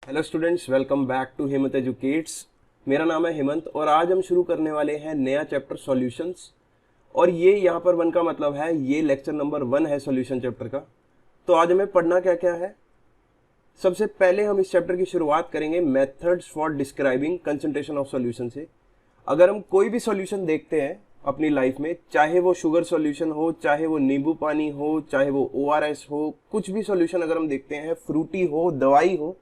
Hello students, welcome back to Hemant educates. मेरा नाम है हेमंत और आज हम शुरू करने वाले हैं नया चैप्टर सॉल्यूशंस। और ये यहाँ पर वन का मतलब है ये लेक्चर नंबर 1 है सॉल्यूशन चैप्टर का। तो आज हमें पढ़ना क्या क्या है। सबसे पहले हम इस चैप्टर की शुरुआत करेंगे methods for describing concentration of solution से। अगर हम कोई भी सॉल्यूशन देखते हैं अपनी लाइफ में, चाहे वो शुगर सॉल्यूशन हो, चाहे वो नींबू पानी हो, चाहे वो ORS हो, कुछ भी सॉल्यूशन अगर हम देखते हैं, फ्रूटी हो, दवाई हो,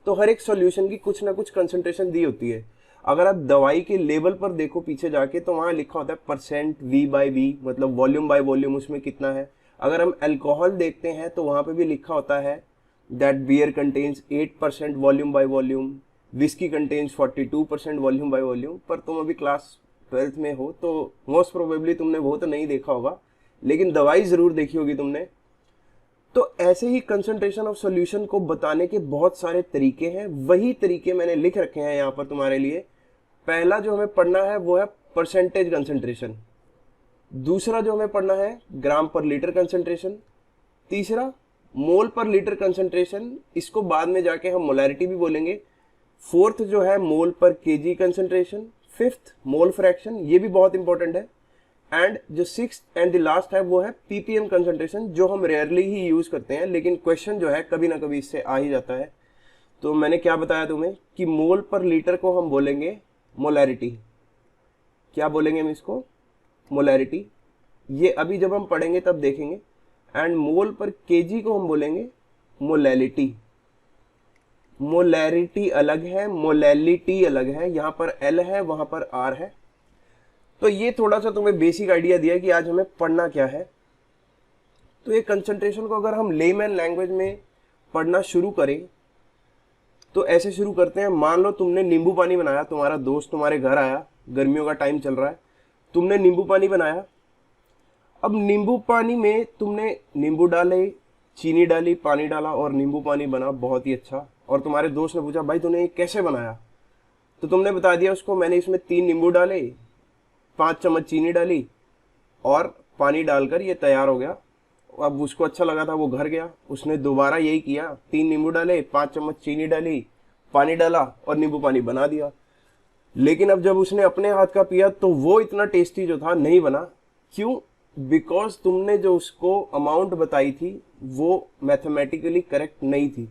तो हर एक सॉल्यूशन की कुछ ना कुछ कंसंट्रेशन दी होती है। अगर आप दवाई के लेबल पर देखो पीछे जाके, तो वहां लिखा होता है परसेंट V/V, मतलब वॉल्यूम बाय वॉल्यूम उसमें कितना है। अगर हम अल्कोहल देखते हैं तो वहां पे भी लिखा होता है that beer contains 8% volume by volume, whisky contains 42% volume by volume. पर तुम अभी क्लास 12th में हो तो मोस्ट प्रोबेबली तुमने वो तो नहीं देखा होगा, लेकिन दवाई जरूर देखी होगी तुमने। तो ऐसे ही कंसंट्रेशन ऑफ सॉल्यूशन को बताने के बहुत सारे तरीके हैं, वही तरीके मैंने लिख रखे हैं यहाँ पर तुम्हारे लिए। पहला जो हमें पढ़ना है वो है परसेंटेज कंसंट्रेशन। दूसरा जो हमें पढ़ना है ग्राम पर लीटर कंसंट्रेशन। तीसरा मोल पर लीटर कंसंट्रेशन, इसको बाद में जाके हम मोलैरिटी भी बोलेंगे। फोर्थ जो है मोल पर KG concentration. Fifth mole fraction, ये भी बहुत इंपॉर्टेंट है। एंड जो सिक्स एंड द लास्ट है वो है ppm कंसंट्रेशन, जो हम रेयरली ही यूज करते हैं, लेकिन क्वेश्चन जो है कभी ना कभी इससे आ ही जाता है। तो मैंने क्या बताया तुम्हें कि मोल पर लीटर को हम बोलेंगे मोलैरिटी। क्या बोलेंगे हम इसको? मोलैरिटी। ये अभी जब हम पढ़ेंगे तब देखेंगे। एंड मोल पर केजी को हम बोलेंगे मोलैलिटी। मोलैरिटी अलग है, मोलैलिटी अलग है। यहाँ पर L है, वहां पर R है। तो ये थोड़ा सा तुम्हें बेसिक आइडिया दिया कि आज हमें पढ़ना क्या है। तो ये कंसंट्रेशन को अगर हम लेमैन लैंग्वेज में पढ़ना शुरू करें तो ऐसे शुरू करते हैं। मान लो तुमने नींबू पानी बनाया, तुम्हारा दोस्त तुम्हारे घर आया, गर्मियों का टाइम चल रहा है, तुमने नींबू पानी बनाया। अब नींबू पानी में तुमने नींबू डाले, चीनी डाली, पानी डाला और नींबू पानी बना, बहुत ही अच्छा। और तुम्हारे दोस्त ने पूछा भाई तूने ये कैसे बनाया? तो तुमने बता दिया उसको मैंने इसमें 3 नींबू डाले, 5 चम्मच चीनी डाली और पानी डालकर ये तैयार हो गया। अब उसको अच्छा लगा था, वो घर गया, उसने दोबारा यही किया, 3 नींबू डाले, 5 चम्मच चीनी डाली, पानी डाला और नींबू पानी बना दिया। लेकिन अब जब उसने अपने हाथ का पिया तो वो इतना टेस्टी जो था नहीं बना। क्यों? बिकॉज तुमने जो उसको अमाउंट बताई थी वो मैथमेटिकली करेक्ट नहीं थी।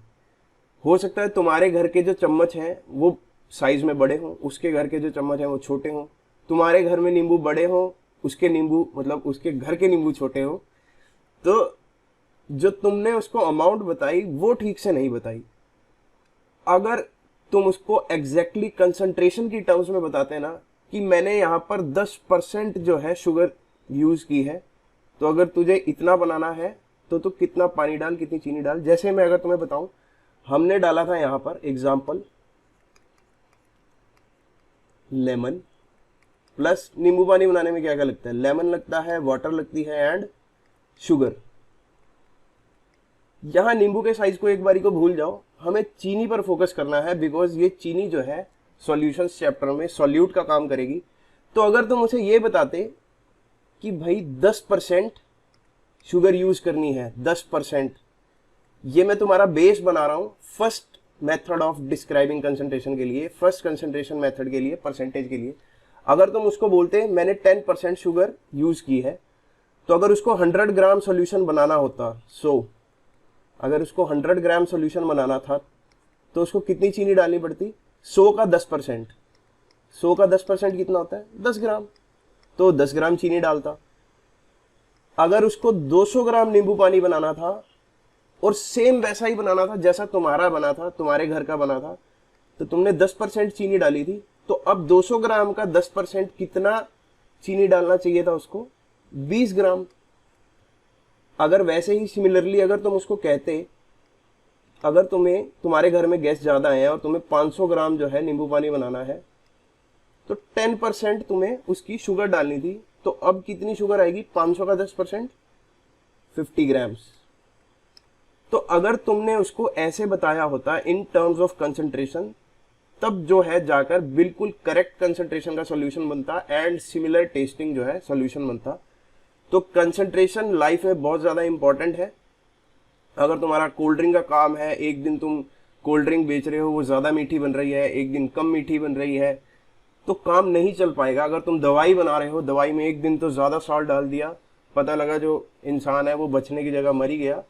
हो सकता है तुम्हारे घर के जो चम्मच हैं वो साइज में बड़े हों, उसके घर के जो चम्मच हैं वो छोटे हों। तुम्हारे घर में नींबू बड़े हों, उसके नींबू मतलब उसके घर के नींबू छोटे हों। तो जो तुमने उसको अमाउंट बताई वो ठीक से नहीं बताई। अगर तुम उसको एग्जैक्टली कंसंट्रेशन की टर्म्स में बताते ना कि मैंने यहाँ पर 10% जो है शुगर यूज की है, तो अगर तुझे इतना बनाना है तो तू कितना पानी डाल, कितनी चीनी डाल। जैसे मैं अगर तुम्हें बताऊं, हमने डाला था यहाँ पर एग्जाम्पल लेमन, प्लस नींबू पानी बनाने में क्या क्या लगता है, लेमन लगता है, वाटर लगती है एंड शुगर। यहां नींबू के साइज को एक बारी को भूल जाओ, हमें चीनी पर फोकस करना है, बिकॉज ये चीनी जो है सॉल्यूशंस चैप्टर में सॉल्यूट का काम करेगी। तो अगर तुम उसे ये बताते कि भाई 10% शुगर यूज करनी है, 10%, ये मैं तुम्हारा बेस बना रहा हूं first method of describing concentration के लिए, फर्स्ट कंसंट्रेशन मेथड के लिए, परसेंटेज के लिए। अगर तुम उसको बोलते मैंने 10% शुगर यूज की है, तो अगर उसको 100 ग्राम सॉल्यूशन बनाना होता, अगर उसको 100 ग्राम सॉल्यूशन बनाना था तो उसको कितनी चीनी डालनी पड़ती? 100 का 10%। 100 का 10% कितना होता है? 10 ग्राम। तो 10 ग्राम चीनी डालता। अगर उसको 200 ग्राम नींबू पानी बनाना था और सेम वैसा ही बनाना था जैसा तुम्हारा बना था, तुम्हारे घर का बना था, तो तुमने 10% चीनी डाली थी। तो अब 200 ग्राम का 10% कितना चीनी डालना चाहिए था उसको? 20 ग्राम। अगर वैसे ही सिमिलरली अगर तुम उसको कहते, अगर तुम्हारे घर में गेस्ट ज्यादा है और तुम्हें 500 ग्राम जो है नींबू पानी बनाना है, तो 10% तुम्हें उसकी शुगर डालनी थी। तो अब कितनी शुगर आएगी? 500 का 10%, 50 ग्राम्स। तो अगर तुमने उसको ऐसे बताया होता इन टर्म्स ऑफ कंसंट्रेशन, तब जो है जाकर बिल्कुल करेक्ट कंसंट्रेशन का सॉल्यूशन बनता एंड सिमिलर टेस्टिंग जो है सॉल्यूशन बनता। तो कंसंट्रेशन लाइफ में बहुत ज्यादा इंपॉर्टेंट है। अगर तुम्हारा कोल्ड ड्रिंक का काम है, एक दिन तुम कोल्ड ड्रिंक बेच रहे हो वो ज़्यादा मीठी बन रही है, एक दिन कम मीठी बन रही है, तो काम नहीं चल पाएगा। अगर तुम दवाई बना रहे हो, दवाई में एक दिन तो ज़्यादा सॉल्ट डाल दिया, पता लगा जो इंसान है वो बचने की जगह मर ही गया,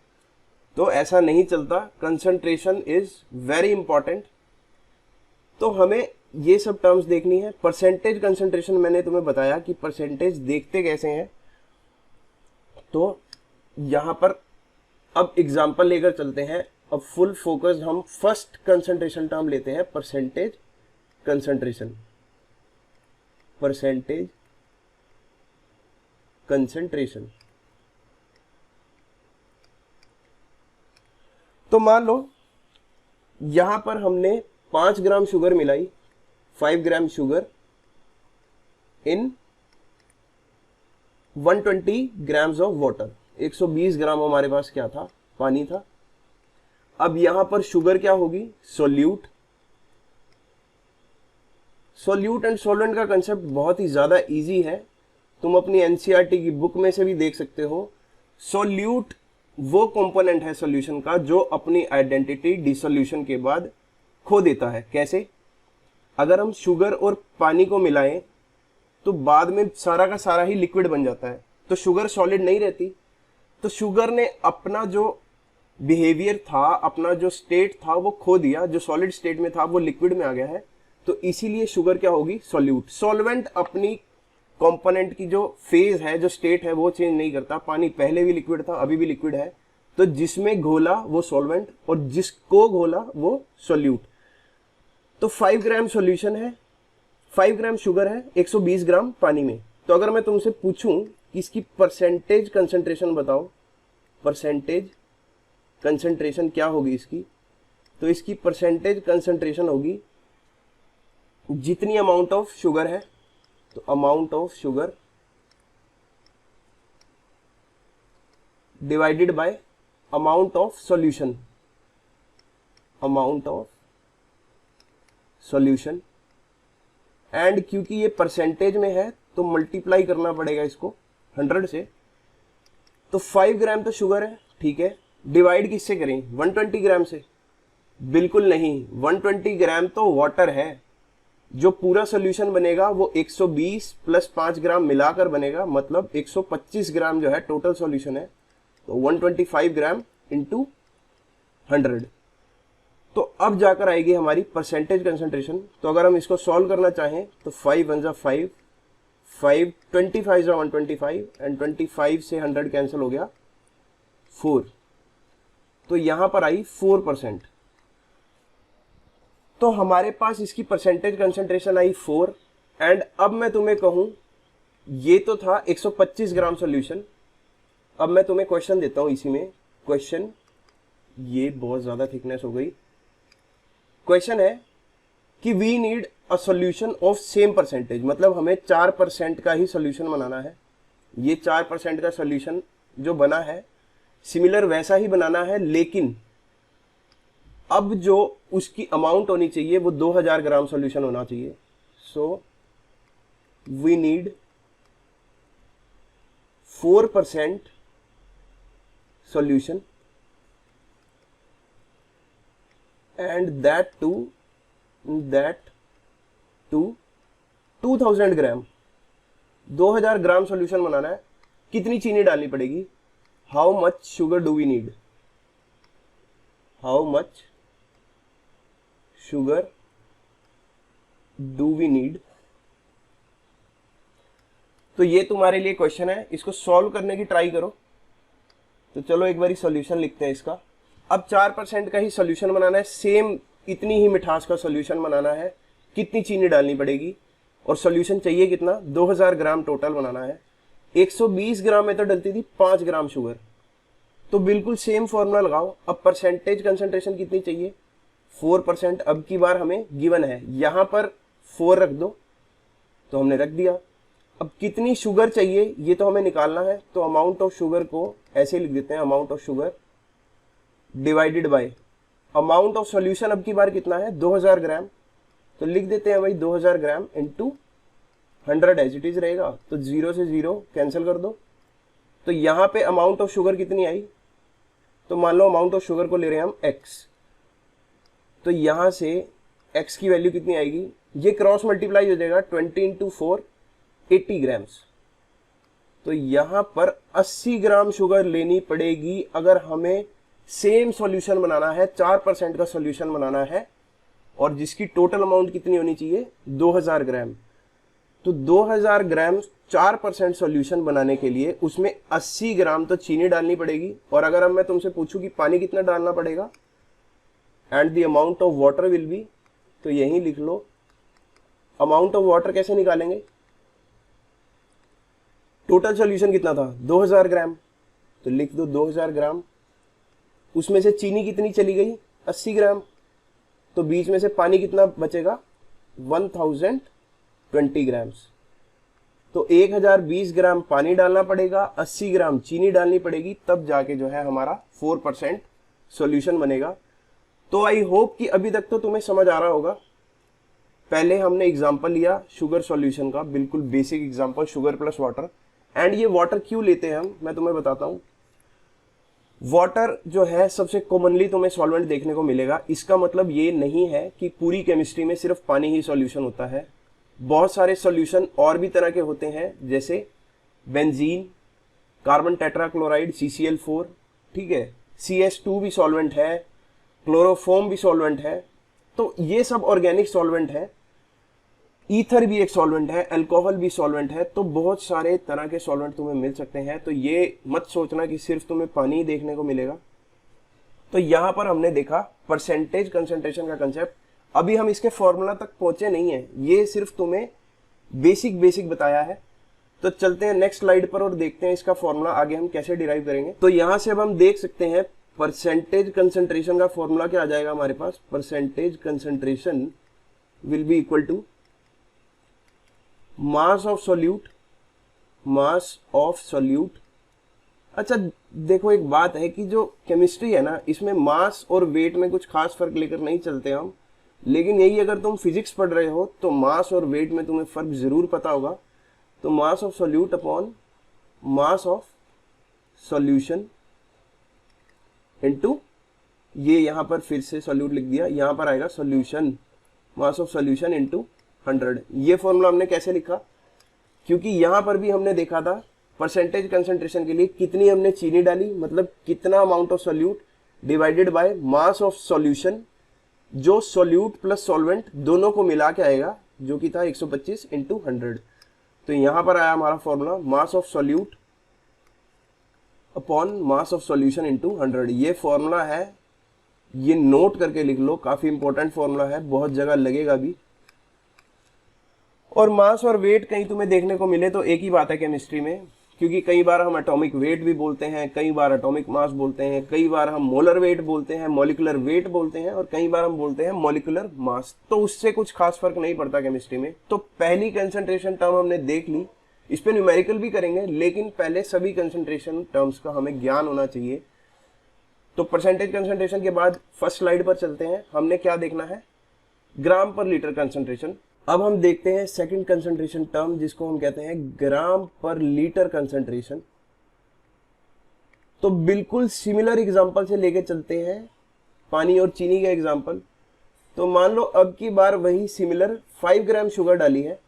तो ऐसा नहीं चलता। Concentration is very important. तो हमें ये सब टर्म्स देखनी है। परसेंटेज कंसंट्रेशन मैंने तुम्हें बताया कि परसेंटेज देखते कैसे हैं, तो यहाँ पर अब एग्जाम्पल लेकर चलते हैं। अब फुल फोकस हम फर्स्ट कंसंट्रेशन टर्म लेते हैं, परसेंटेज कंसंट्रेशन। परसेंटेज कंसंट्रेशन, तो मान लो यहां पर हमने 5 ग्राम शुगर मिलाई, 5 gram sugar in 120 grams of water. 120 ग्राम हमारे पास क्या था, पानी था। अब यहां पर शुगर क्या होगी, सोल्यूट। सोल्यूट एंड सॉल्वेंट का कंसेप्ट बहुत ही ज्यादा इजी है, तुम अपनी एनसीईआरटी की बुक में से भी देख सकते हो। सोल्यूट वो कंपोनेंट है सॉल्यूशन का जो अपनी आइडेंटिटी डिसोल्यूशन के बाद खो देता है। कैसे? अगर हम शुगर और पानी को मिलाएं तो बाद में सारा का सारा ही लिक्विड बन जाता है, तो शुगर सॉलिड नहीं रहती। तो शुगर ने अपना जो बिहेवियर था, अपना जो स्टेट था वो खो दिया, जो सॉलिड स्टेट में था वो लिक्विड में आ गया है, तो इसीलिए शुगर क्या होगी, सॉल्यूट। सॉल्वेंट अपनी कंपोनेंट की जो फेज है, जो स्टेट है वो चेंज नहीं करता। पानी पहले भी लिक्विड था, अभी भी लिक्विड है, तो जिसमें घोला वो सॉल्वेंट और जिसको घोला वो सॉल्यूट। तो 5 ग्राम सॉल्यूशन है, 5 ग्राम शुगर है 120 ग्राम पानी में। तो अगर मैं तुमसे पूछूं कि इसकी परसेंटेज कंसंट्रेशन बताओ, परसेंटेज कंसंट्रेशन क्या होगी इसकी, तो इसकी परसेंटेज कंसंट्रेशन होगी जितनी अमाउंट ऑफ शुगर है, तो amount of sugar divided by amount of solution, amount of solution. And क्योंकि ये परसेंटेज में है तो मल्टीप्लाई करना पड़ेगा इसको 100 से। तो 5 ग्राम तो शुगर है, ठीक है, डिवाइड किससे करें, 120 ग्राम से? बिल्कुल नहीं, 120 ग्राम तो वाटर है। जो पूरा सोल्यूशन बनेगा वो 120 प्लस 5 ग्राम मिलाकर बनेगा, मतलब 125 ग्राम जो है टोटल सॉल्यूशन है। तो 125 ग्राम इंटू 100, तो अब जाकर आएगी हमारी परसेंटेज कंसंट्रेशन। तो अगर हम इसको सॉल्व करना चाहें तो 5 1 जा 5, 5 25 जा 125 एंड 25 से 100 कैंसिल हो गया 4, तो यहां पर आई 4%। तो हमारे पास इसकी परसेंटेज कंसंट्रेशन आई 4। एंड अब मैं तुम्हें कहूं, ये तो था 125 ग्राम सॉल्यूशन। अब मैं तुम्हें क्वेश्चन देता हूं इसी में, क्वेश्चन, ये बहुत ज्यादा थिकनेस हो गई। क्वेश्चन है कि we need a solution of same percentage, मतलब हमें 4% का ही सॉल्यूशन बनाना है। ये 4% का सॉल्यूशन जो बना है सिमिलर वैसा ही बनाना है, लेकिन अब जो उसकी अमाउंट होनी चाहिए वो 2000 ग्राम सॉल्यूशन होना चाहिए। So we need 4% solution and that too 2000 gram. 2000 gram solution बनाना है, कितनी चीनी डालनी पड़ेगी, how much sugar do we need, how much sugar do we need. तो ये तुम्हारे लिए क्वेश्चन है, इसको सॉल्व करने की ट्राई करो। तो चलो एक बारी सॉल्यूशन लिखते हैं इसका। अब 4% का ही सॉल्यूशन बनाना है, सेम इतनी ही मिठास का सॉल्यूशन बनाना है, कितनी चीनी डालनी पड़ेगी और सॉल्यूशन चाहिए कितना, 2000 ग्राम टोटल बनाना है। 120 ग्राम में तो डलती थी 5 ग्राम शुगर, तो बिल्कुल सेम फॉर्मूला लगाओ। अब परसेंटेज कंसंट्रेशन कितनी चाहिए, 4%। अब की बार हमें गिवन है, यहां पर 4 रख दो, तो हमने रख दिया। अब कितनी शुगर चाहिए ये तो हमें निकालना है, तो अमाउंट ऑफ शुगर को ऐसे लिख देते हैं, amount of sugar divided by amount of solution. अब की बार कितना है, 2000 ग्राम, तो लिख देते हैं भाई 2000 gram into 100 as it is रहेगा। तो 0 से 0 कैंसिल कर दो। तो यहां पे अमाउंट ऑफ शुगर कितनी आई, तो मान लो अमाउंट ऑफ शुगर को ले रहे हैं हम x, तो यहाँ से x की वैल्यू कितनी आएगी, ये क्रॉस मल्टीप्लाई हो जाएगा 20 इंटू 4 80 ग्राम्स। तो यहाँ पर 80 ग्राम शुगर लेनी पड़ेगी अगर हमें सेम सॉल्यूशन बनाना है, 4% का सॉल्यूशन बनाना है, और जिसकी टोटल अमाउंट कितनी होनी चाहिए 2000 ग्राम। तो 2000 ग्राम 4% सॉल्यूशन बनाने के लिए उसमें 80 ग्राम तो चीनी डालनी पड़ेगी। और अगर अब मैं तुमसे पूछूं कि पानी कितना डालना पड़ेगा, and the amount of water will be, तो यहीं लिख लो। अमाउंट ऑफ वाटर कैसे निकालेंगे, टोटल सॉल्यूशन कितना था 2000 ग्राम, तो लिख दो 2000 ग्राम, उसमें से चीनी कितनी चली गई 80 ग्राम, तो बीच में से पानी कितना बचेगा 1020 ग्राम्स। तो 1020 ग्राम पानी डालना पड़ेगा, 80 ग्राम चीनी डालनी पड़ेगी, तब जाके जो है हमारा 4% सॉल्यूशन बनेगा। तो आई होप कि अभी तक तो तुम्हें समझ आ रहा होगा। पहले हमने एग्जांपल लिया शुगर सॉल्यूशन का, बिल्कुल basic example, sugar plus water. And ये वाटर क्यों लेते हैं हम, मैं तुम्हें बताता हूं। वाटर जो है सबसे कॉमनली तुम्हें सॉल्वेंट देखने को मिलेगा। इसका मतलब ये नहीं है कि पूरी केमिस्ट्री में सिर्फ पानी ही सॉल्यूशन होता है। बहुत सारे सॉल्यूशन और भी तरह के होते हैं, जैसे बेंजीन, कार्बन टेट्राक्लोराइड CCl4, ठीक है, CS2 भी सॉल्वेंट है, क्लोरोफॉर्म भी सॉल्वेंट है। तो ये सब ऑर्गेनिक सॉल्वेंट है। ईथर भी एक सॉल्वेंट है, अल्कोहल भी सॉल्वेंट है। तो बहुत सारे तरह के सॉल्वेंट तुम्हें मिल सकते हैं। तो ये मत सोचना कि सिर्फ तुम्हें पानी ही देखने को मिलेगा। तो यहां पर हमने देखा परसेंटेज कंसंट्रेशन का कंसेप्ट। अभी हम इसके फॉर्मूला तक पहुंचे नहीं है, ये सिर्फ तुम्हें बेसिक बताया है। तो चलते हैं नेक्स्ट स्लाइड पर और देखते हैं इसका फॉर्मूला आगे हम कैसे डिराइव करेंगे। तो यहां से अब हम देख सकते हैं परसेंटेज कंसंट्रेशन का फॉर्मूला क्या आ जाएगा हमारे पास। Percentage concentration will be equal to mass of solute. अच्छा देखो, एक बात है कि जो केमिस्ट्री है ना, इसमें मास और वेट में कुछ खास फर्क लेकर नहीं चलते हम। लेकिन यही अगर तुम फिजिक्स पढ़ रहे हो तो मास और वेट में तुम्हें फर्क जरूर पता होगा। तो मास of solute upon mass of solution into, ये यहां पर फिर से सॉल्यूट लिख दिया, यहां पर आएगा solution, mass of solution into 100। ये फॉर्मूला हमने कैसे लिखा, क्योंकि यहां पर भी हमने देखा था परसेंटेज कंसंट्रेशन के लिए कितनी हमने चीनी डाली, मतलब कितना amount of solute divided by mass of solution, जो सॉल्यूट प्लस सॉल्वेंट दोनों को मिला के आएगा, जो कि था 125 इंटू 100। तो यहां पर आया हमारा formula mass of solute upon mass of solution into 100। ये फॉर्मूला है, ये नोट करके लिख लो, काफी इंपॉर्टेंट फॉर्मूला है, बहुत जगह लगेगा भी। और मास और वेट कहीं तुम्हें देखने को मिले तो एक ही बात है केमिस्ट्री में, क्योंकि कई बार हम एटॉमिक वेट भी बोलते हैं, कई बार एटॉमिक मास बोलते हैं, कई बार हम मोलर वेट बोलते हैं, मॉलिक्यूलर वेट बोलते हैं, और कई बार हम बोलते हैं मॉलिक्यूलर मास। तो उससे कुछ खास फर्क नहीं पड़ता केमिस्ट्री में। तो पहली कंसंट्रेशन टर्म हमने देख ली, इस पे न्यूमेरिकल भी करेंगे, लेकिन पहले सभी कंसंट्रेशन टर्म्स का हमें ज्ञान होना चाहिए। तो परसेंटेज कंसंट्रेशन के बाद फर्स्ट स्लाइड पर चलते हैं। हमने क्या देखना है, ग्राम पर लीटर कंसंट्रेशन। अब हम देखते हैं सेकंड कंसंट्रेशन टर्म, जिसको हम कहते हैं ग्राम पर लीटर कंसंट्रेशन। तो बिल्कुल सिमिलर एग्जांपल से लेके चलते हैं, पानी और चीनी का एग्जांपल। तो मान लो अब की बार वही सिमिलर 5 ग्राम शुगर डाली है।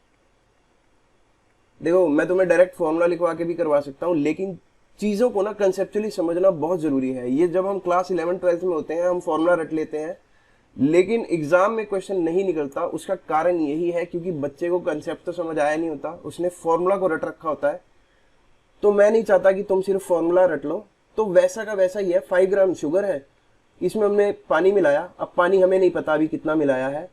देखो, मैं तुम्हें डायरेक्ट फॉर्मूला लिखवा के भी करवा सकता हूं, लेकिन चीजों को ना कंसेप्चुअली समझना बहुत जरूरी है। ये जब हम क्लास 11-12 में होते हैं हम फॉर्मूला रट लेते हैं, लेकिन एग्जाम में क्वेश्चन नहीं निकलता। उसका कारण यही है क्योंकि बच्चे को कंसेप्ट तो समझ आया नहीं होता, उसने फॉर्मूला को रट रखा होता है। तो मैं नहीं चाहता कि तुम सिर्फ फॉर्मूला रट लो। तो वैसा का वैसा ही है, 5 ग्राम शुगर है, इसमें हमने पानी मिलाया। अब पानी हमें नहीं पता अभी कितना मिलाया है,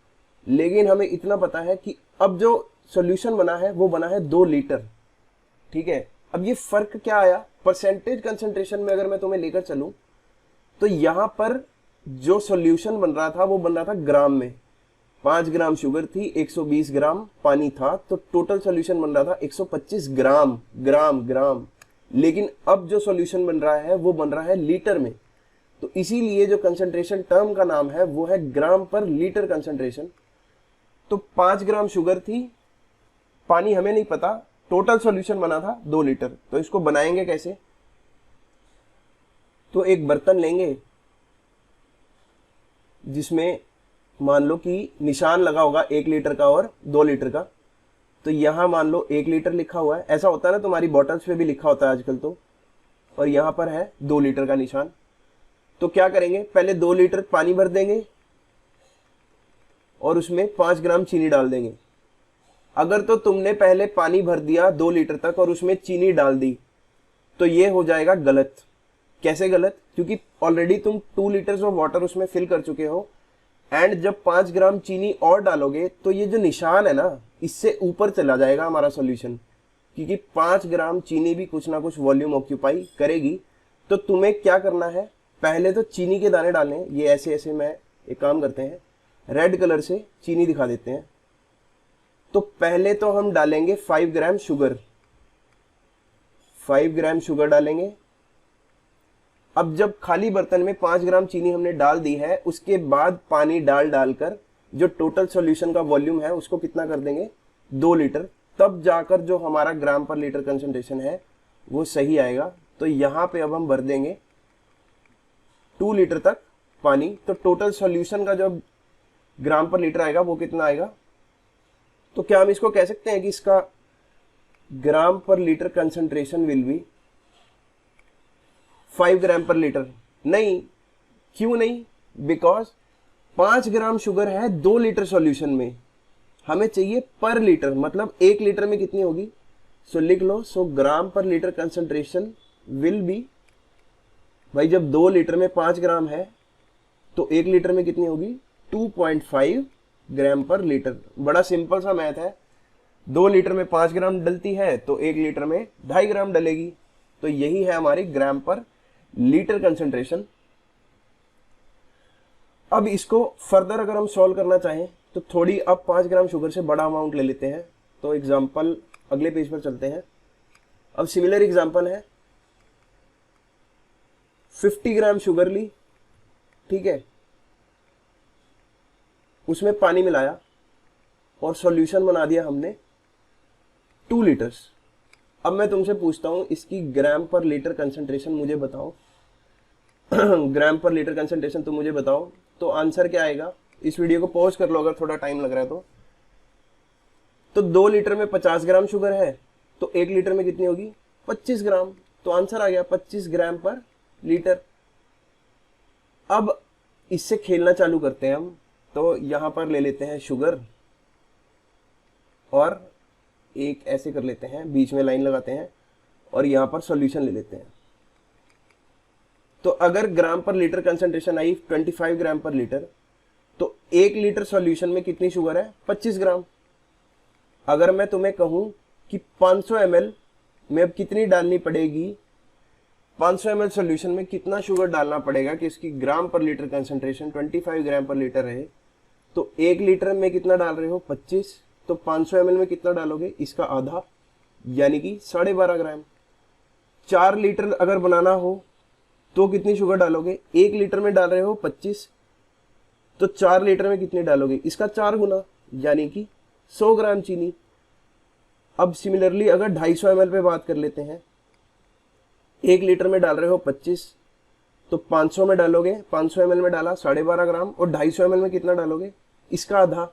लेकिन हमें इतना पता है कि अब जो सॉल्यूशन बना है वो बना है 2 लीटर। ठीक है, अब ये फर्क क्या आया, परसेंटेज कंसंट्रेशन में अगर मैं तुम्हें लेकर चलूं तो यहां पर जो सॉल्यूशन बन रहा था वो बन रहा था ग्राम में। 5 ग्राम शुगर थी, 120 ग्राम पानी था, तो टोटल सॉल्यूशन बन रहा था 125 ग्राम। ग्राम। लेकिन अब जो सॉल्यूशन बन रहा है वो बन रहा है लीटर में। तो इसीलिए जो कंसंट्रेशन टर्म का नाम है वो है ग्राम पर लीटर कंसंट्रेशन। तो 5 ग्राम शुगर थी, पानी हमें नहीं पता, टोटल सॉल्यूशन बना था 2 लीटर। तो इसको बनाएंगे कैसे, तो एक बर्तन लेंगे जिसमें मान लो कि निशान लगा होगा 1 लीटर का और 2 लीटर का, तो यहाँ मान लो 1 लीटर लिखा हुआ है, ऐसा होता है ना तुम्हारी बॉटल्स पे भी लिखा होता है आजकल तो, और यहाँ पर है 2 लीटर का निशान। तो क्या करेंगे, पहले 2 लीटर पानी भर देंगे और उसमें 5 ग्राम चीनी डाल देंगे। अगर तो तुमने पहले पानी भर दिया 2 लीटर तक और उसमें चीनी डाल दी तो ये हो जाएगा गलत। कैसे गलत, क्योंकि ऑलरेडी तुम 2 लीटर्स ऑफ वाटर उसमें फिल कर चुके हो, एंड जब 5 ग्राम चीनी और डालोगे तो ये जो निशान है ना, इससे ऊपर चला जाएगा हमारा सॉल्यूशन, क्योंकि 5 ग्राम चीनी भी कुछ ना कुछ वॉल्यूम ऑक्यूपाई करेगी। तो तुम्हें क्या करना है, पहले तो चीनी के दाने डालने हैं। ये ऐसे ऐसे मैं एक काम करते हैं, रेड कलर से चीनी दिखा देते हैं। तो पहले तो हम डालेंगे 5 ग्राम शुगर, 5 ग्राम शुगर डालेंगे। अब जब खाली बर्तन में 5 ग्राम चीनी हमने डाल दी है, उसके बाद पानी डालकर जो टोटल सॉल्यूशन का वॉल्यूम है उसको कितना कर देंगे, 2 लीटर। तब जाकर जो हमारा ग्राम पर लीटर कंसंट्रेशन है वो सही आएगा। तो यहाँ पे अब हम भर देंगे 2 लीटर तक पानी, तो टोटल सॉल्यूशन का जो ग्राम पर लीटर आएगा वो कितना आएगा। तो क्या हम इसको कह सकते हैं कि इसका ग्राम per litre concentration will B 5 gram per litre? नहीं, क्यों नहीं, बिकॉज 5 ग्राम शुगर है 2 लीटर सॉल्यूशन में, हमें चाहिए पर लीटर, मतलब 1 लीटर में कितनी होगी। सो लिख लो, सो ग्राम per litre concentration will B, भाई जब 2 लीटर में 5 ग्राम है तो 1 लीटर में कितनी होगी, 2.5 ग्राम पर लीटर। बड़ा सिंपल सा मैथ है, 2 लीटर में 5 ग्राम डलती है तो 1 लीटर में 2.5 ग्राम डलेगी। तो यही है हमारी ग्राम पर लीटर कंसंट्रेशन। अब इसको फर्दर अगर हम सॉल्व करना चाहें तो थोड़ी अब 5 ग्राम शुगर से बड़ा अमाउंट ले लेते हैं। तो एग्जांपल अगले पेज पर चलते हैं। अब सिमिलर एग्जांपल है, 50 ग्राम शुगर ली, ठीक है, उसमें पानी मिलाया और सॉल्यूशन बना दिया हमने 2 लीटर्स। अब मैं तुमसे पूछता हूं इसकी ग्राम पर लीटर कंसंट्रेशन मुझे बताओ। ग्राम पर लीटर कंसंट्रेशन तुम मुझे बताओ, तो आंसर क्या आएगा। इस वीडियो को पॉज कर लो अगर थोड़ा टाइम लग रहा है तो 2 लीटर में 50 ग्राम शुगर है तो 1 लीटर में कितनी होगी, 25 ग्राम। तो आंसर आ गया 25 ग्राम पर लीटर। अब इससे खेलना चालू करते हैं हम। तो यहां पर ले लेते हैं शुगर और एक ऐसे कर लेते हैं, बीच में लाइन लगाते हैं और यहां पर सॉल्यूशन ले लेते हैं। तो अगर ग्राम पर लीटर कंसंट्रेशन आई 25 ग्राम पर लीटर, तो 1 लीटर सॉल्यूशन में कितनी शुगर है, 25 ग्राम। अगर मैं तुम्हें कहूं कि 500 ml में अब कितनी डालनी पड़ेगी, 500 ml सॉल्यूशन में कितना शुगर डालना पड़ेगा कि इसकी ग्राम पर लीटर कंसंट्रेशन 25 ग्राम पर लीटर रहे, तो 1 लीटर में कितना डाल रहे हो, 25, तो 500 ml में कितना डालोगे, इसका आधा, यानी कि 12.5 ग्राम। 4 लीटर अगर बनाना हो तो कितनी शुगर डालोगे, 1 लीटर में डाल रहे हो 25, तो 4 लीटर में कितनी डालोगे, इसका 4 गुना, यानी कि 100 ग्राम चीनी। अब सिमिलरली अगर 250 ml पे बात कर लेते हैं, 1 लीटर में डाल रहे हो 25, तो 500 में डालोगे, 500 ml में डाला 12.5 ग्राम, और 250 ml में कितना डालोगे, इसका आधा,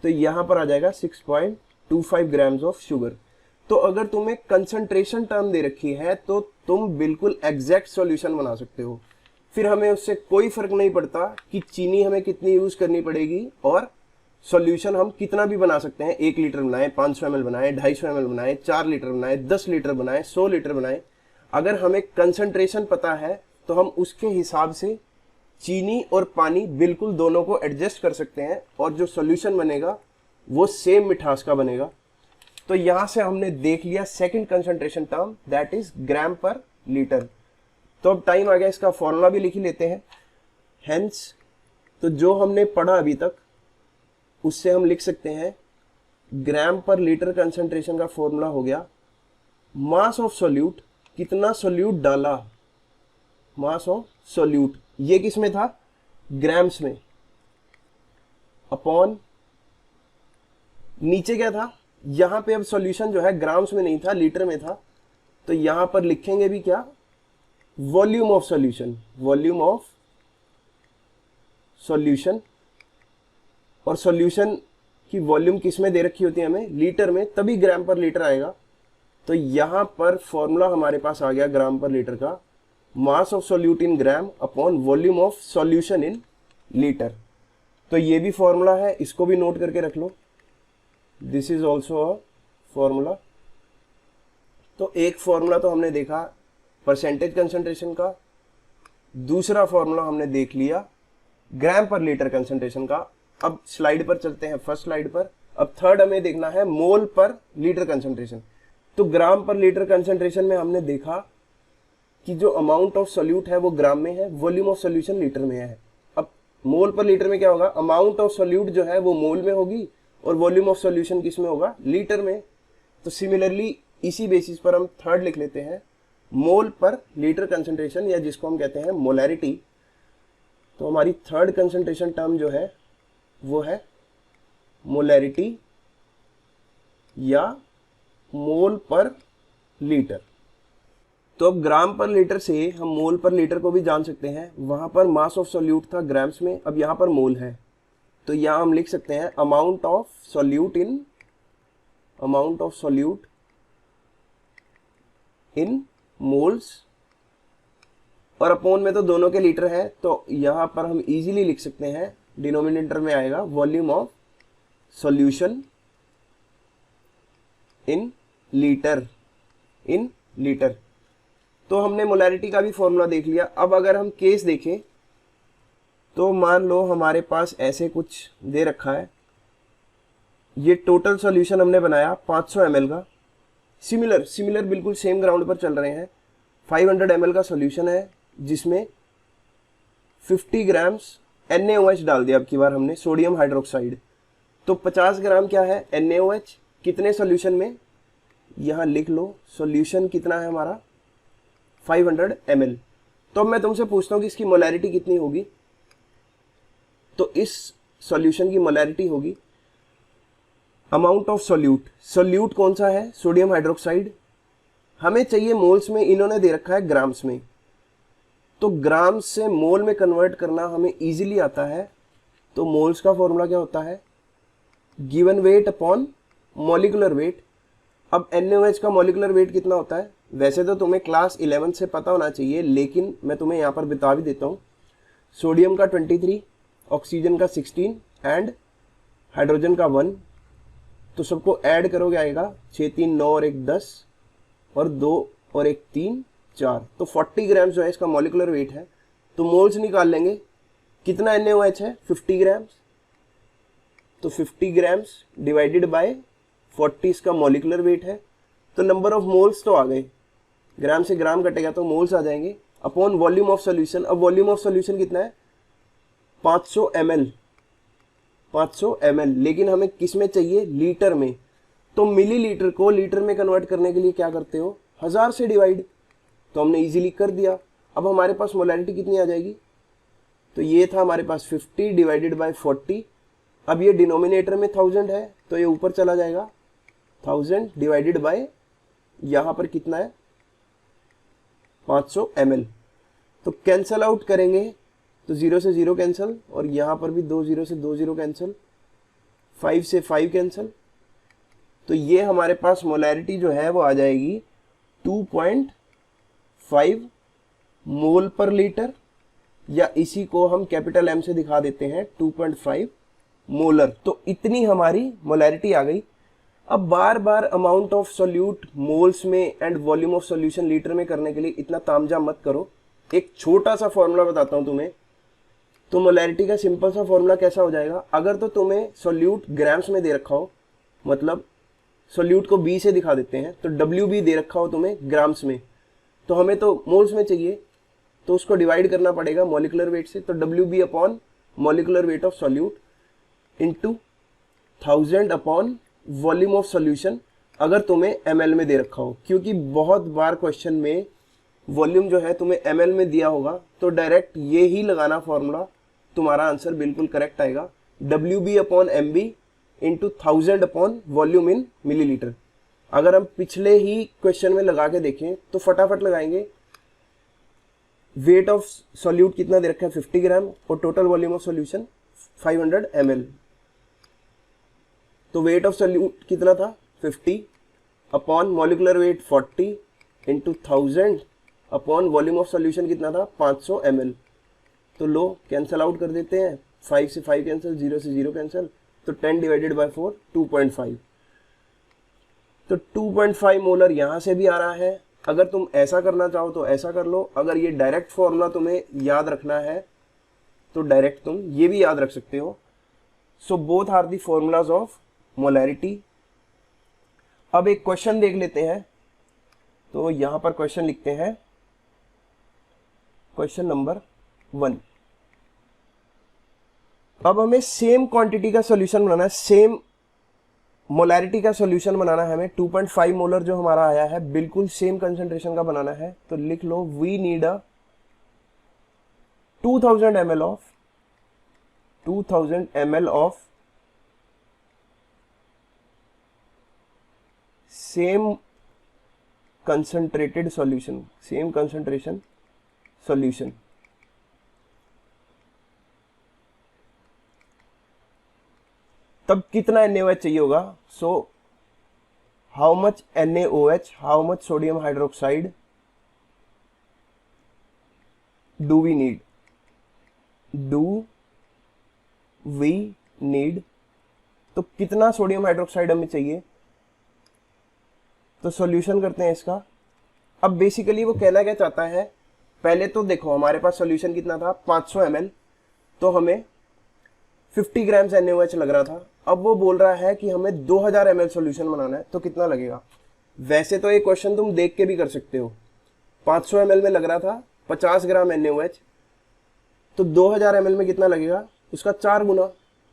तो यहां पर आ जाएगा 6.25 ग्राम्स ऑफ शुगर। तो अगर तुम्हें कंसंट्रेशन टर्म दे रखी है तो तुम बिल्कुल एग्जैक्ट सॉल्यूशन बना सकते हो। फिर हमें उससे कोई फर्क नहीं पड़ता कि चीनी हमें कितनी यूज करनी पड़ेगी और सॉल्यूशन हम कितना भी बना सकते हैं। 1 लीटर बनाए, 500 ml बनाए, 250 ml बनाए, 4 लीटर बनाए, 10 लीटर बनाए, 100 लीटर बनाए, अगर हमें कंसंट्रेशन पता है तो हम उसके हिसाब से चीनी और पानी बिल्कुल दोनों को एडजस्ट कर सकते हैं और जो सॉल्यूशन बनेगा वो सेम मिठास का बनेगा। तो यहां से हमने देख लिया second concentration term, that is gram per litre. तो अब टाइम आ गया, इसका फॉर्मूला भी लिख ही लेते हैं। हेंस, तो जो हमने पढ़ा अभी तक उससे हम लिख सकते हैं ग्राम पर लीटर कंसंट्रेशन का फॉर्मूला हो गया मास ऑफ सोल्यूट, कितना सोल्यूट डाला, मास ऑफ सोल्यूट, ये किस में था, ग्राम्स में, अपॉन नीचे क्या था, यहां पे अब सॉल्यूशन जो है ग्राम्स में नहीं था, लीटर में था, तो यहां पर लिखेंगे भी क्या, volume of solution, volume of solution और सॉल्यूशन की वॉल्यूम किस में दे रखी होती है हमें, लीटर में, तभी ग्राम पर लीटर आएगा। तो यहाँ पर फॉर्मूला हमारे पास आ गया ग्राम पर लीटर का, मास of solute in gram upon volume of solution in litre. तो ये भी फॉर्मूला है, इसको भी नोट करके रख लो, this is also a formula. तो एक फॉर्मूला तो हमने देखा परसेंटेज कंसंट्रेशन का, दूसरा फॉर्मूला हमने देख लिया ग्राम पर लीटर कंसंट्रेशन का। अब स्लाइड पर चलते हैं, फर्स्ट स्लाइड पर। अब थर्ड हमें देखना है मोल पर लीटर कंसंट्रेशन। तो ग्राम पर लीटर कंसंट्रेशन में हमने देखा कि जो अमाउंट ऑफ सोल्यूट है वो ग्राम में है, वॉल्यूम ऑफ सोल्यूशन लीटर में है। अब मोल पर लीटर में क्या होगा, अमाउंट ऑफ सोल्यूट जो है वो मोल में होगी और वॉल्यूम ऑफ सोल्यूशन किस में होगा, लीटर में। तो सिमिलरली इसी बेसिस पर हम थर्ड लिख लेते हैं मोल पर लीटर कंसंट्रेशन, या जिसको हम कहते हैं मोलैरिटी। तो हमारी थर्ड कंसंट्रेशन टर्म जो है वो है मोलैरिटी या मोल पर लीटर। तो अब ग्राम पर लीटर से हम मोल पर लीटर को भी जान सकते हैं। वहां पर मास ऑफ सॉल्यूट था ग्राम्स में, अब यहां पर मोल है। तो यहां हम लिख सकते हैं amount of solute in moles, और अपॉन में तो दोनों के लीटर है, तो यहां पर हम इजीली लिख सकते हैं डिनोमिनेटर में आएगा volume of solution in litre, तो हमने मोलैरिटी का भी फॉर्मूला देख लिया। अब अगर हम केस देखें तो मान लो हमारे पास ऐसे कुछ दे रखा है, ये टोटल सॉल्यूशन हमने बनाया 500 ml का, सिमिलर बिल्कुल सेम ग्राउंड पर चल रहे हैं। 500 ml का सॉल्यूशन है जिसमें 50 ग्राम्स NaOH डाल दिया, अब की बार हमने सोडियम हाइड्रोक्साइड। तो 50 ग्राम क्या है NaOH, कितने सॉल्यूशन में, यहां लिख लो सॉल्यूशन कितना है हमारा 500 ml। तो अब मैं तुमसे पूछता हूं कि इसकी मोलैरिटी कितनी होगी। तो इस सॉल्यूशन की मोलैरिटी होगी अमाउंट ऑफ सोल्यूट कौन सा है, सोडियम हाइड्रोक्साइड। हमें चाहिए मोल्स में, इन्होंने दे रखा है ग्राम्स में। तो ग्राम से मोल में कन्वर्ट करना हमें इजीली आता है। तो मोल्स का फॉर्मूला क्या होता है, given weight upon molecular weight. अब NaOH का मॉलिक्यूलर वेट कितना होता है, वैसे तो तुम्हें क्लास 11 से पता होना चाहिए, लेकिन मैं तुम्हें यहाँ पर बता भी देता हूँ। सोडियम का 23, ऑक्सीजन का 16 एंड हाइड्रोजन का 1। तो सबको ऐड करोगे आएगा 6 3 9 और 1 10 और 2 और 1 3 4। तो 40 ग्राम्स जो है इसका मॉलिक्यूलर वेट है। तो मोल्स निकाल लेंगे, कितना NaOH है 50 ग्राम्स। तो 50 ग्राम्स डिवाइडेड बाय 40 इसका मॉलिक्यूलर वेट है। तो नंबर ऑफ मोल्स तो आ गए, ग्राम से ग्राम कटेगा तो मोल्स आ जाएंगे, अपॉन वॉल्यूम ऑफ सॉल्यूशन। अब वॉल्यूम ऑफ सॉल्यूशन कितना है 500 ml, लेकिन हमें किस में चाहिए, लीटर में। तो मिलीलीटर को लीटर में कन्वर्ट करने के लिए क्या करते हो, 1000 से डिवाइड। तो हमने इजीली कर दिया। अब हमारे पास मोलैरिटी कितनी आ जाएगी, तो ये था हमारे पास 50 डिवाइडेड बाय 40। अब ये डिनोमिनेटर में 1000 है तो ये ऊपर चला जाएगा, 1000 डिवाइडेड बाय यहाँ पर कितना है 500 ml। तो कैंसल आउट करेंगे तो 0 से 0 कैंसिल, और यहाँ पर भी 2 0 से 2 0 कैंसिल, 5 से 5 कैंसिल। तो ये हमारे पास मोलैरिटी जो है वो आ जाएगी 2.5 मोल पर लीटर, या इसी को हम कैपिटल M से दिखा देते हैं 2.5 मोलर। तो इतनी हमारी मोलैरिटी आ गई। अब बार बार अमाउंट ऑफ सोल्यूट मोल्स में and volume of solution litre में करने के लिए इतना तामझाम मत करो। एक छोटा सा फॉर्मूला बताता हूं तुम्हें। तो मोलैरिटी का सिंपल सा फॉर्मूला कैसा हो जाएगा, अगर तो तुम्हें सोल्यूट ग्राम्स में दे रखा हो, मतलब सोल्यूट को B से दिखा देते हैं, तो WB दे रखा हो तुम्हें ग्राम्स में, तो हमें तो मोल्स में चाहिए, तो उसको डिवाइड करना पड़ेगा मॉलिक्यूलर वेट से। तो WB upon molecular weight of solute into 1000 upon volume of solution, अगर तुम्हें ml में दे रखा हो। क्योंकि बहुत बार क्वेश्चन में वॉल्यूम जो है तुम्हें ml में दिया होगा, तो डायरेक्ट ये ही लगाना फॉर्मूला, तुम्हारा आंसर बिल्कुल करेक्ट आएगा। WB upon MB into 1000 upon volume in millilitre. अगर हम पिछले ही क्वेश्चन में लगा के देखें तो फटाफट लगाएंगे। वेट ऑफ सॉल्यूट कितना दे रखा है 50 ग्राम, और total volume of solution 500 ml। तो वेट ऑफ सोल्यूट कितना था 50 upon molecular weight 40 into 1000 upon volume of solution कितना था 500 ml। तो लो कैंसिल आउट कर देते हैं, 5 से 5 कैंसिल, 0 से 0 कैंसिल, तो 10 डिवाइडेड बाय 4 2.5। तो 2.5 मोलर यहाँ से भी आ रहा है। अगर तुम ऐसा करना चाहो तो ऐसा कर लो, अगर ये डायरेक्ट फॉर्मूला तुम्हें याद रखना है तो डायरेक्ट तुम ये भी याद रख सकते हो। So both are the formulas of molarity. अब एक क्वेश्चन देख लेते हैं, तो यहां पर क्वेश्चन लिखते हैं, क्वेश्चन नंबर 1। अब हमें सेम क्वांटिटी का सॉल्यूशन बनाना है, सेम मोलैरिटी का सॉल्यूशन बनाना है हमें। 2.5 मोलर जो हमारा आया है बिल्कुल सेम कंसंट्रेशन का बनाना है। तो लिख लो we need a 2000 ml of same concentrated solution, same concentration solution. तब कितना NaOH चाहिए होगा? So how much NaOH, how much sodium hydroxide do we need? तो कितना सोडियम हाइड्रोक्साइड हमें चाहिए? तो सॉल्यूशन करते हैं इसका। अब बेसिकली वो कहना क्या चाहता है, पहले तो देखो हमारे पास सॉल्यूशन कितना था 500 ml, तो हमें 50 ग्राम्स NaOH लग रहा था। अब वो बोल रहा है कि हमें 2000 ml सॉल्यूशन बनाना है, तो कितना लगेगा? वैसे तो ये क्वेश्चन तुम देख के भी कर सकते हो। 500 ml में लग रहा था 50 ग्राम NaOH, तो 2000 ml में कितना लगेगा? उसका 4 गुना,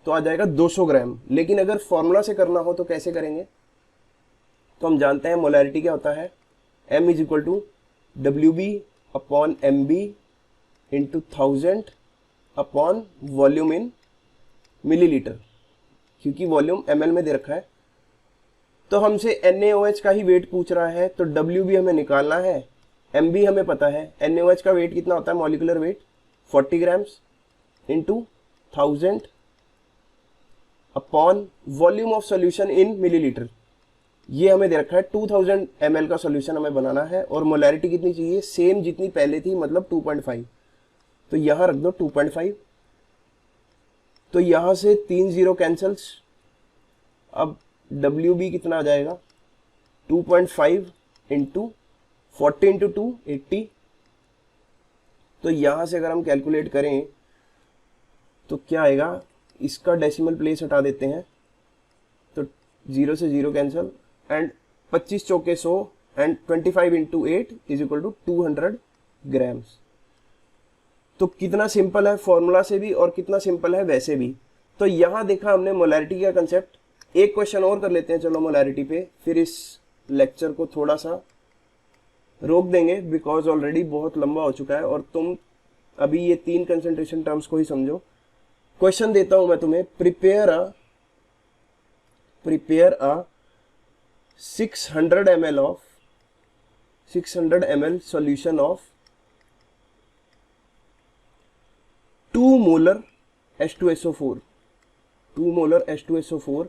तो आ जाएगा 200 ग्राम। लेकिन अगर फॉर्मूला से करना हो तो कैसे करेंगे? तो हम जानते हैं मोलैरिटी क्या होता है, M is equal to WB upon MB into 1000 upon volume in millilitre, क्योंकि वॉल्यूम ml में दे रखा है। तो हमसे NaOH का ही वेट पूछ रहा है, तो WB हमें निकालना है, MB हमें पता है। NaOH का वेट कितना होता है, molecular weight 40 grams into 1000 upon volume of solution in millilitre. ये हमें दे रखा है 2000 ml का सॉल्यूशन हमें बनाना है, और मोलैरिटी कितनी चाहिए? सेम जितनी पहले थी, मतलब 2.5। तो यहां रख दो 2.5। तो यहां से 3 0 कैंसल्स। अब WB कितना आ जाएगा? 2.5 इंटू 40 इंटू 2 80। तो यहां से अगर हम कैलकुलेट करें तो क्या आएगा? इसका डेसिमल प्लेस हटा देते हैं, तो 0 से 0 कैंसल, एंड 25 चौके 100 and 25 into 8 is equal to 200 grams. तो कितना सिंपल है फॉर्मूला से भी और कितना सिंपल है वैसे भी। तो यहां देखा हमने मोलैरिटी का कंसेप्ट। एक क्वेश्चन और कर लेते हैं चलो मोलैरिटी पे, फिर इस लेक्चर को थोड़ा सा रोक देंगे, बिकॉज ऑलरेडी बहुत लंबा हो चुका है और तुम अभी ये 3 कंसंट्रेशन टर्म्स को ही समझो। क्वेश्चन देता हूं मैं तुम्हें, prepare a 600 ml solution of 2 molar H2SO4. 2 molar H2SO4.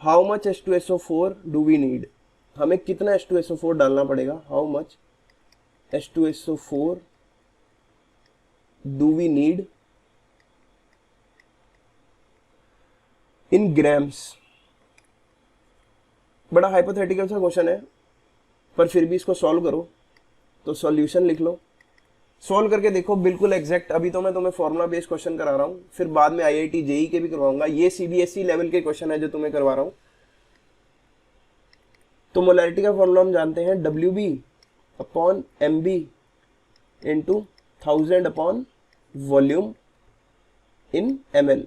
How much H2SO4 do we need? हमें कितना H2SO4 डालना पड़ेगा? How much H2SO4 do we need in grams? बड़ा हाइपोथेटिकल सा क्वेश्चन है, पर फिर भी इसको सॉल्व करो। तो सॉल्यूशन लिख लो, सॉल्व करके देखो बिल्कुल एग्जैक्ट। अभी तो मैं तुम्हें फॉर्मुला बेस्ड क्वेश्चन करा रहा हूँ, फिर बाद में IIT JEE के भी करवाऊंगा। ये CBSE लेवल के क्वेश्चन है जो तुम्हें करवा रहा हूँ। तो मोलैरिटी का फॉर्मूला हम जानते हैं, WB upon MB into 1000 upon volume इन ml।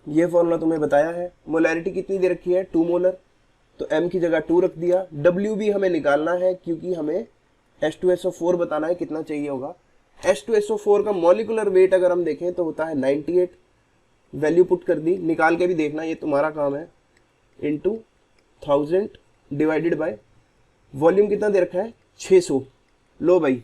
ये फॉर्मूला तुम्हें बताया है। मोलैरिटी कितनी दे रखी है? 2 मोलर, तो M की जगह 2 रख दिया। WB हमें निकालना है क्योंकि हमें H2SO4 बताना है कितना चाहिए होगा। H2SO4 का मॉलिकुलर वेट अगर हम देखें तो होता है 98। वैल्यू पुट कर दी, निकाल के भी देखना, ये तुम्हारा काम है। इंटू 1000 डिवाइडेड बाय वॉल्यूम कितना दे रखा है? 600। लो भाई,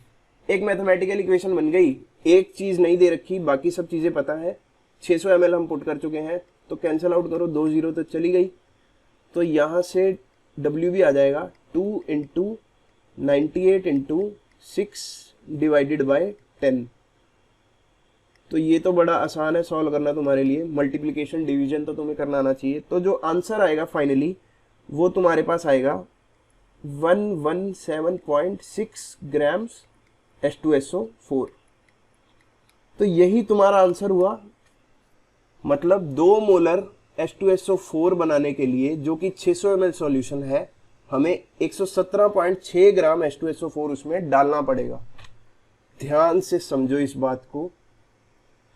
एक मैथमेटिकल इक्वेशन बन गई। एक चीज नहीं दे रखी, बाकी सब चीजें पता है। 600 ml हम पुट कर चुके हैं, तो कैंसिल आउट करो, 2 0 तो चली गई। तो यहाँ से W भी आ जाएगा 2 इंटू 98 इंटू 6 डिवाइडेड बाय 10। तो ये तो बड़ा आसान है सॉल्व करना तुम्हारे लिए, मल्टीप्लिकेशन डिवीजन तो तुम्हें करना आना चाहिए। तो जो आंसर आएगा फाइनली वो तुम्हारे पास आएगा 117.6 ग्राम्स H2SO4। तो यही तुम्हारा आंसर हुआ। मतलब 2 मोलर H2SO4 बनाने के लिए, जो कि 600 ml सॉल्यूशन है, हमें 117.6 ग्राम H2SO4 उसमें डालना पड़ेगा। ध्यान से समझो इस बात को।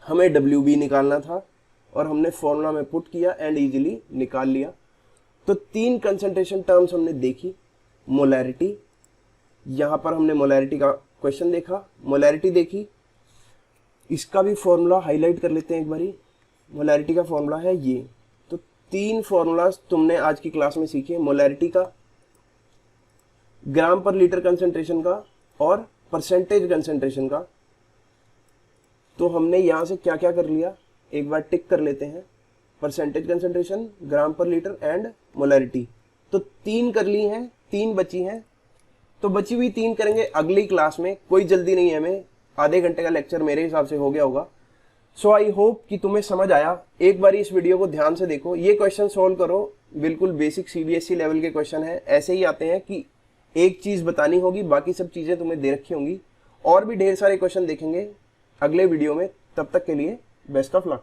हमें WB निकालना था और हमने फॉर्मूला में पुट किया एंड इजीली निकाल लिया। तो 3 कंसंट्रेशन टर्म्स हमने देखी। मोलैरिटी, यहाँ पर हमने मोलैरिटी का क्वेश्चन देखा, मोलैरिटी देखी। इसका भी फॉर्मूला हाईलाइट कर लेते हैं एक बारी। मोलैरिटी का फॉर्मूला है ये। तो 3 फॉर्मूलाज तुमने आज की क्लास में सीखे, मोलैरिटी का, ग्राम पर लीटर कंसंट्रेशन का और परसेंटेज कंसंट्रेशन का। तो हमने यहाँ से क्या क्या कर लिया एक बार टिक कर लेते हैं। Percentage concentration, gram per litre and molarity. तो 3 कर ली हैं, 3 बची हैं। तो बची हुई 3 करेंगे अगली क्लास में। कोई जल्दी नहीं है हमें, आधे घंटे का लेक्चर मेरे हिसाब से हो गया होगा। सो आई होप कि तुम्हें समझ आया। एक बार इस वीडियो को ध्यान से देखो, ये क्वेश्चन सोल्व करो। बिल्कुल बेसिक CBSE लेवल के क्वेश्चन है। ऐसे ही आते हैं कि एक चीज बतानी होगी, बाकी सब चीजें तुम्हें दे रखी होंगी। और भी ढेर सारे क्वेश्चन देखेंगे अगले वीडियो में। तब तक के लिए बेस्ट ऑफ लक।